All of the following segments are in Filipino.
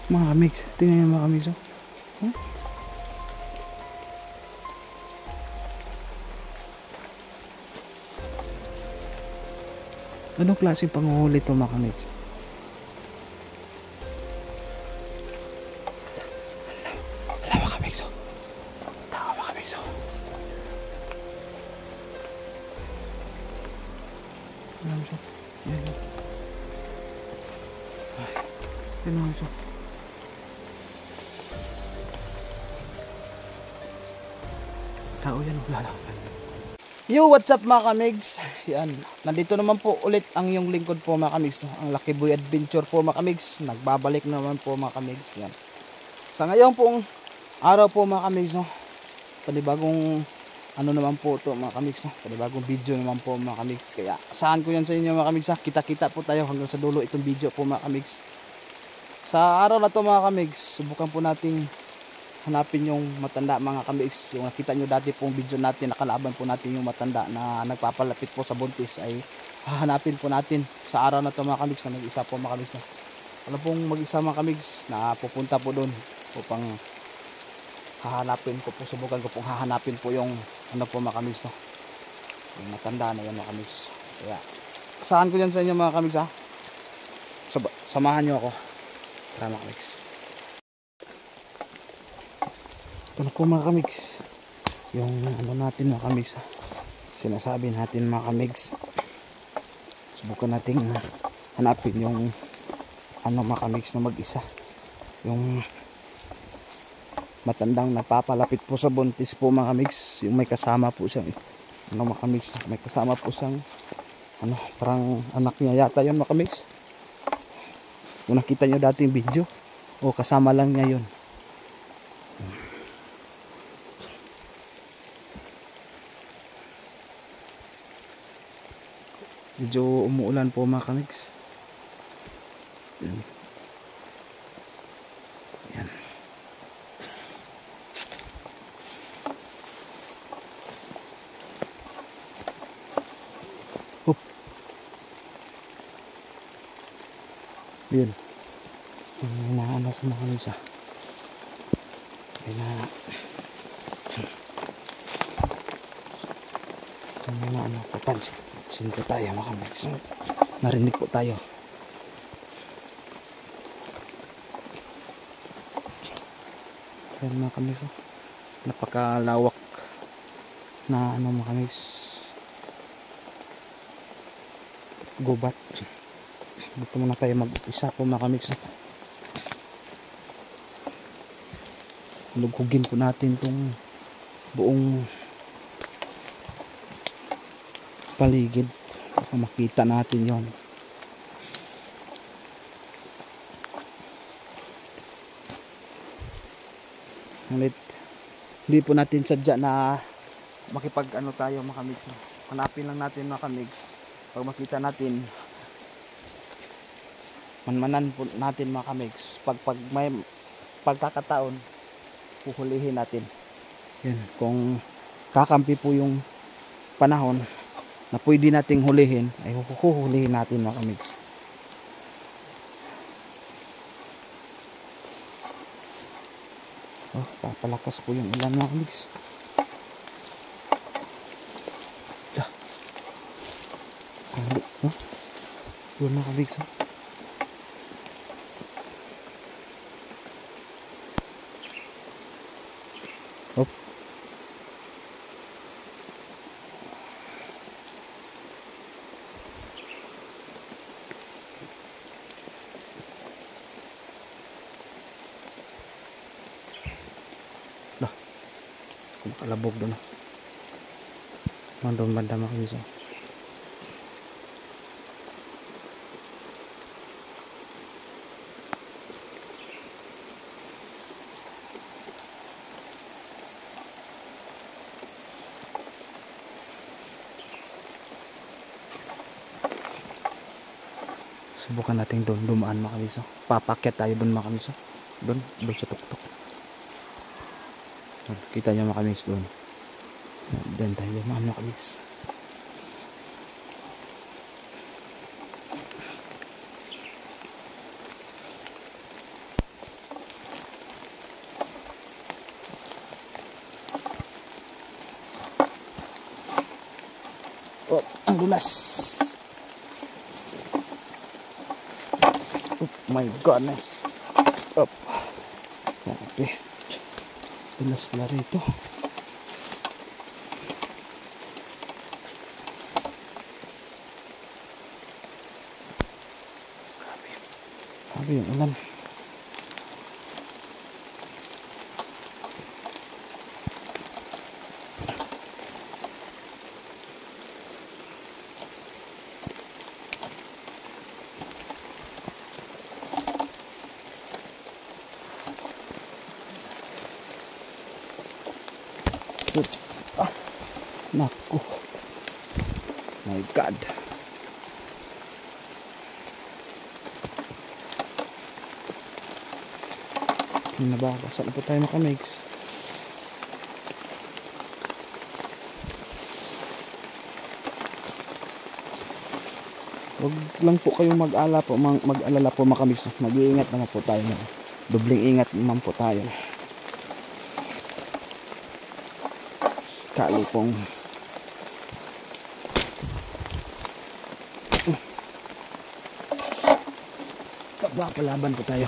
Mga kamix, tingnan nyo mga kamix. Huh? Anong klaseng panguhuli ito mga kamix? Wala mga kamix. Tao mga kamix. Yan. Ay, yan mga kamix. Tao yan, wala. Yo, what's up mga kamigs? Yan, nandito naman po ulit ang yung lingkod po mga kamigs. Ang Lucky Boy Adventure po mga kamigs. Nagbabalik naman po mga kamigs. Yan. Sa ngayon pong araw po mga kamigs, no? Panibagong ano naman po to mga kamigs, no? Panibagong video naman po mga kamigs. Kaya saan ko yan sa inyo mga kamigs, ha? Kita-kita po tayo hanggang sa dulo itong video po mga kamigs. Sa araw na to mga kamigs, subukan po nating hanapin yung matanda mga kamigs. Yung nakita nyo dati pong video natin, nakalaban po natin yung matanda na nagpapalapit po sa buntis, ay hahanapin po natin sa araw na to mga kamigs, na mag-isa po mga kamigs. Ano pong mag-isa mga kamigs na pupunta po doon upang hahanapin ko po, subukan ko pong hahanapin po yung ano po mga kamigs, no? Yung matanda na yan mga kamigs. Kaya saan ko yan sa inyo mga kamigs, ha? Samahan nyo ako. Tara mga kamigs. Ito na po mga kamigs, yung ano natin mga kamigs, sinasabi natin mga kamigs. Subukan natin hanapin yung ano mga kamigs na mag-isa, yung matandang napapalapit po sa buntis po mga kamigs. Yung may kasama po siyang ano mga kamigs, may kasama po siyang ano, parang anak niya yata yun mga kamigs. Kung nakita nyo dati yung video, o kasama lang niya yun. Medyo umuulan po mga kamigs. Yan. Yan. Hop. Yan. May naano ko mga kamigs, may naano ko pansin. Sino po tayo mga kamigs? Narinig po tayo. Yan mga kamigs, napakalawak na ano mga kamigs, gubat. Dito muna tayo mag-isa po mga kamigs. Lugugin po natin itong buong paligid para makita natin yon. Hindi po natin sadya na makipag ano tayo mga kamigs. Hanapin lang natin mga kamigs. Pag makita natin, manmanan po natin mga kamigs. Pag may pagkakataon, puhulihin natin. Yan, kung kakampi po yung panahon na pwede nating hulihin, ay huhulihin natin mga kamigs. Oh, papalakas po yung ulan mga kamigs. Oh, yun mga kamigs. Oh. Kalabog doon. Mandong banda mga kamigs. Subukan natin doon dumaan mga kamigs. Papakyat tayo doon mga kamigs. Doon sa tuktok. Kita nyo mga kamigs doon. Doon tayo dumaan mga kamigs. Oh, ang dulas. Oh my goodness. Up. Okay. Dulas pala rito. Grabe yung ulan. Ah, naku. My God. Nababasa na po tayo mga kamigs. Huwag lang po kayong mag-alala po mga kamigs. Mag-iingat naman po tayo. Dobling ingat naman po tayo. Kalo pong palaban po tayo.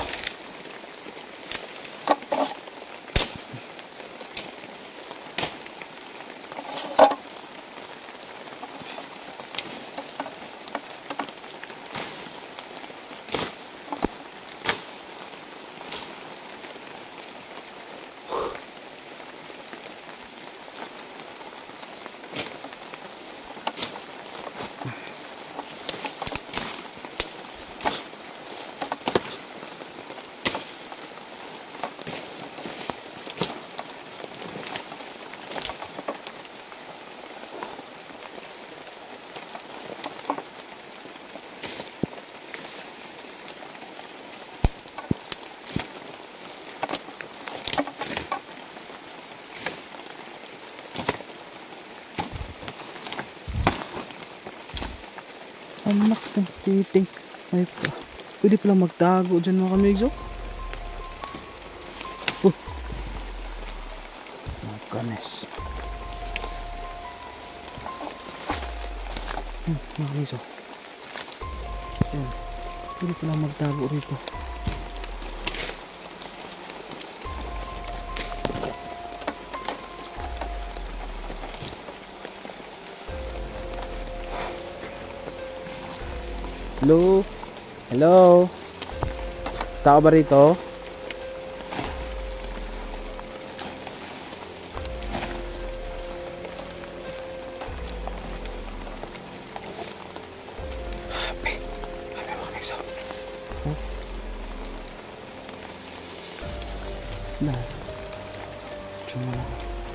Anak ng titing. Ay, pwede palang magtago dyan mga kamigs. Oh, my goodness. Mga kamigs. Ayan, pwede palang magtago rito. Hello? Hello? Tao ba rito?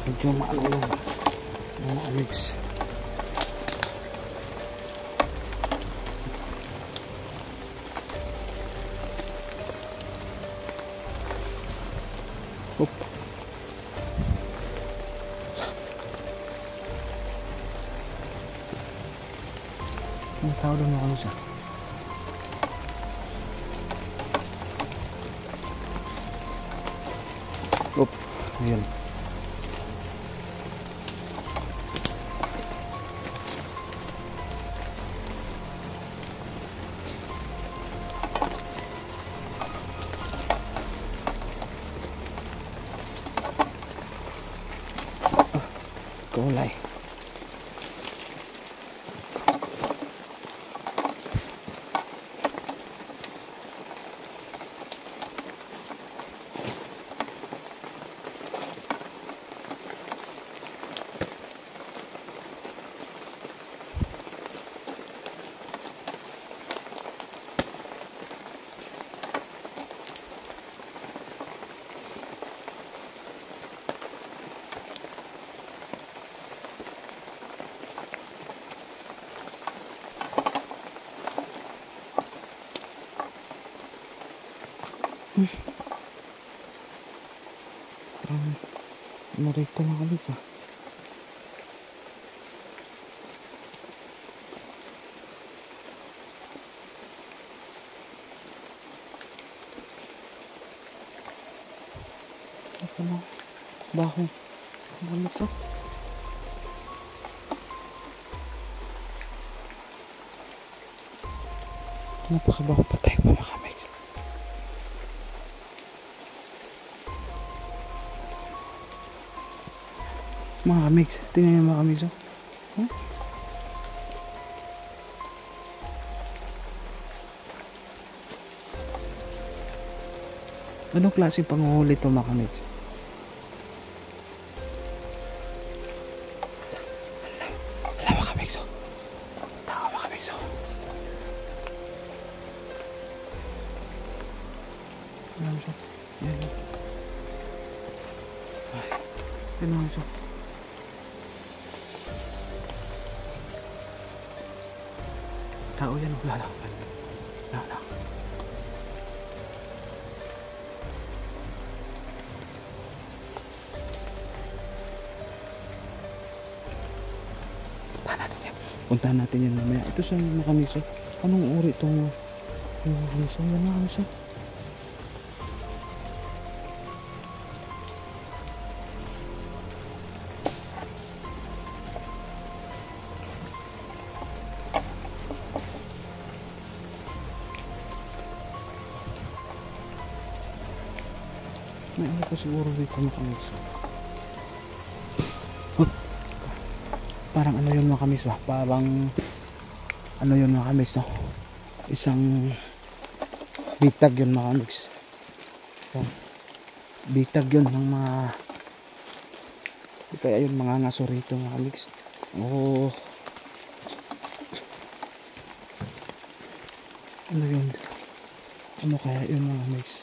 Medyo maano mga amigs. Oop. Ang tao doon mga amigs. Oop. Ayan. Kulay. Narito na kami sa ito na baho kami sa Napakabaho patay pa mga kamigs. Mga kamigs, tingnan nyo mga kamigs. Huh? Anong klase panguhuli ito mga kamigs? Wala mga kamigs. Tao mga kamigs. Alam siya. Yan. Ay, ano siya? Tao yan, lalaban. Lala. Puntahan natin yan mamaya. Ito sa mga kamigs. Anong uri itong mga kamigs? Yan mga kamigs. May ano pa siguro dito mga kamigs. Parang ano yun mga kamigs ba? Parang ano yun mga kamigs no? Isang bitag yun mga kamigs. Bitag yun ng mga kaya yun mga ngaso rito mga kamigs. Oh, ano yun? Ano kaya yun mga kamigs?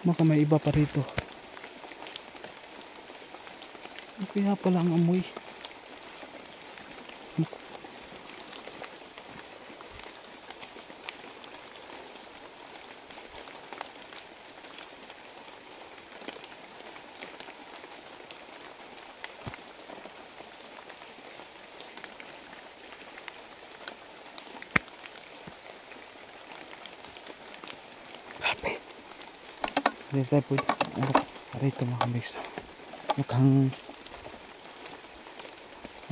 Baka may iba pa rito. Kaya pala ang amoy. Grabe. Hindi tayo po rito mga kamigs. Mukhang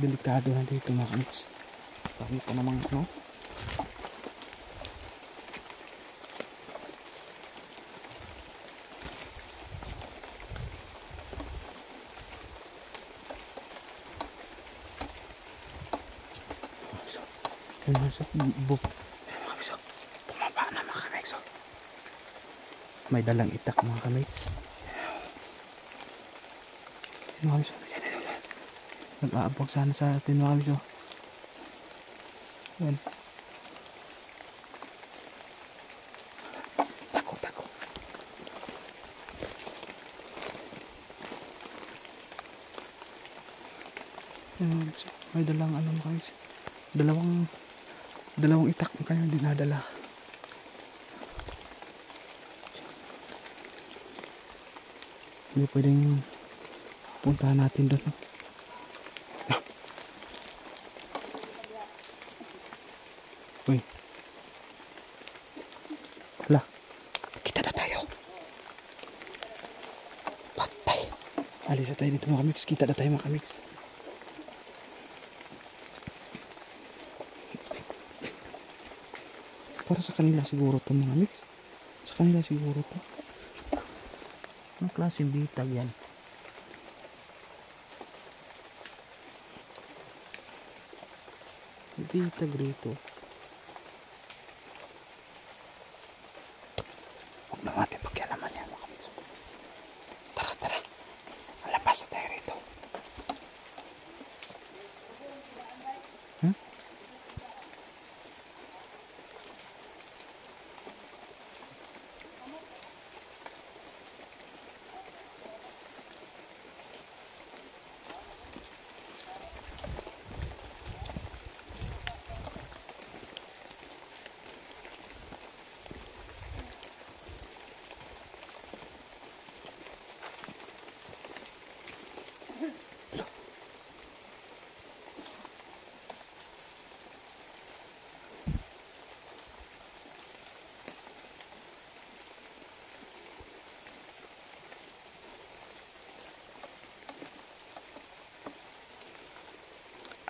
delikado na dito mga kamigs. Bakit pa namang ano? So, bumaba na mga kamigs. May dalang itak mga kamigs. Mga kamigs. Nag-aabang sana sa atin mga kamigs. Yan. Tako. Yan. May dalang ano mga kamigs. Dalawang itak na kayo dinadala. Hindi pwedeng puntahan natin doon. Uy. Hala. Kita na tayo. Patay. Alis na tayo dito mga kamigs. Kita na tayo mga kamigs. Para sa kanila siguro to mga kamigs. Sa kanila siguro to. Anong klaseng bitag yan? Bitag rito. Huwag na natin pakialaman yan mga kamigs. Tara. Alapas na tayo rito.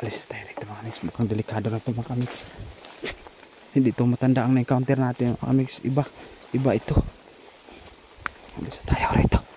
Alis na tayo rito mga kamigs. Mukhang delikado na ito mga kamigs. Hindi to matanda ang na-encounter natin mga kamigs. Iba ito. Hindi sa tayo rito.